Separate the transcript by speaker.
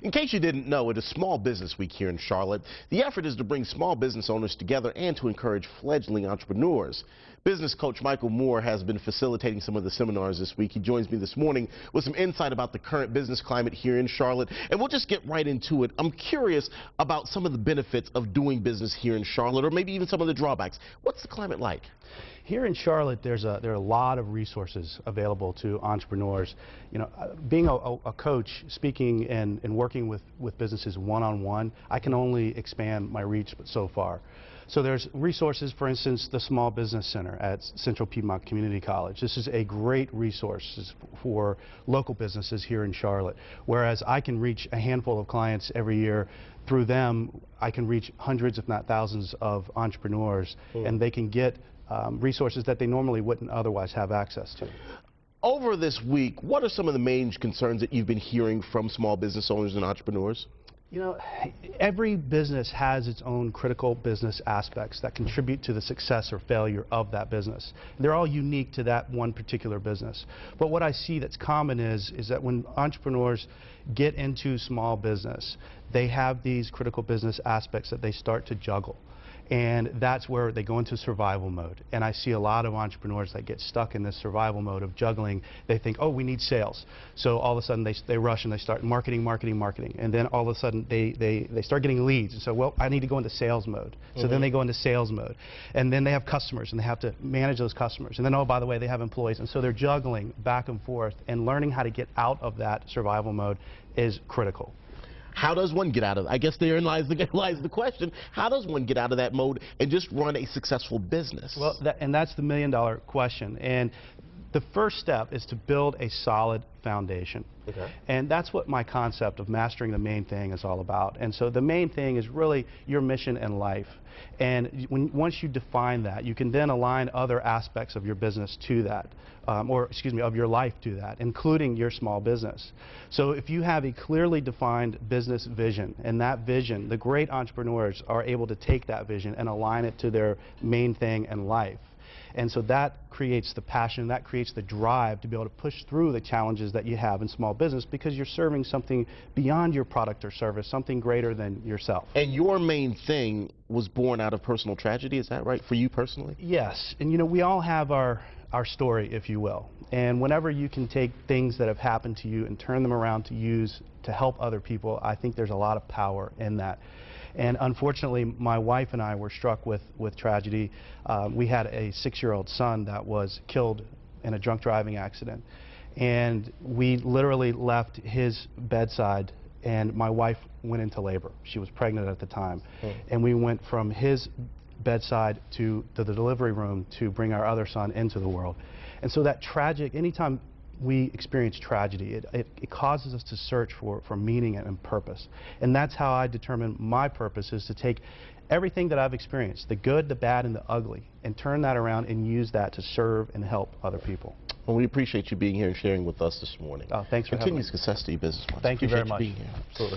Speaker 1: In case you didn't know, it is Small Business Week here in Charlotte. The effort is to bring small business owners together and to encourage fledgling entrepreneurs. Business coach Michael Moore has been facilitating some of the seminars this week. He joins me this morning with some insight about the current business climate here in Charlotte, and we'll just get right into it. I'm curious about some of the benefits of doing business here in Charlotte, or maybe even some of the drawbacks. What's the climate like?
Speaker 2: Here in Charlotte, there are a lot of resources available to entrepreneurs. You know, being a coach, speaking and working with businesses one-on-one, I can only expand my reach so far. So there's resources, for instance, the Small Business Center at Central Piedmont Community College. This is a great resource for local businesses here in Charlotte. Whereas I can reach a handful of clients every year, through them I can reach hundreds, if not thousands, of entrepreneurs, and they can get resources that they normally wouldn't otherwise have access to.
Speaker 1: Over this week, what are some of the main concerns that you've been hearing from small business owners and entrepreneurs?
Speaker 2: You know, every business has its own critical business aspects that contribute to the success or failure of that business. They're all unique to that one particular business. But what I see that's common is that when entrepreneurs get into small business, they have these critical business aspects that they start to juggle. And that's where they go into survival mode. And I see a lot of entrepreneurs that get stuck in this survival mode of juggling. They think, oh, we need sales. So all of a sudden they rush and they start marketing. And then all of a sudden they start getting leads. And so, well, I need to go into sales mode. So then they go into sales mode. And then they have customers and they have to manage those customers. And then, oh, by the way, they have employees. And so they're juggling back and forth. And learning how to get out of that survival mode is critical.
Speaker 1: How does one get out of it? I guess therein lies the question. How does one get out of that mode and just run a successful business?
Speaker 2: Well, that's the million-dollar question. And the first step is to build a solid foundation. Okay. And that's what my concept of mastering the main thing is all about. And so the main thing is really your mission in life. And once you define that, you can then align other aspects of your business to that, of your life to that, including your small business. So if you have a clearly defined business vision, and that vision, the great entrepreneurs are able to take that vision and align it to their main thing in life. And so that creates the passion, that creates the drive to be able to push through the challenges that you have in small business, because you're serving something beyond your product or service, something greater than yourself.
Speaker 1: And your main thing was born out of personal tragedy, is that right, for you personally?
Speaker 2: Yes, and you know, we all have our story, if you will. And whenever you can take things that have happened to you and turn them around to use to help other people, I think there's a lot of power in that. And unfortunately, my wife and I were struck with tragedy. We had a 6-year-old son that was killed in a drunk driving accident. And we literally left his bedside, and my wife went into labor. She was pregnant at the time. And we went from his bedside to the delivery room to bring our other son into the world. And so that tragic, anytime we experience tragedy, it causes us to search for meaning and purpose. And that's how I determine my purpose, is to take everything that I've experienced, the good, the bad, and the ugly, and turn that around and use that to serve and help other people.
Speaker 1: Well, we appreciate you being here and sharing with us this morning.
Speaker 2: Thanks for having me.
Speaker 1: Continued success to your business.
Speaker 2: Thank you very much.
Speaker 1: Appreciate you being here.
Speaker 2: Absolutely.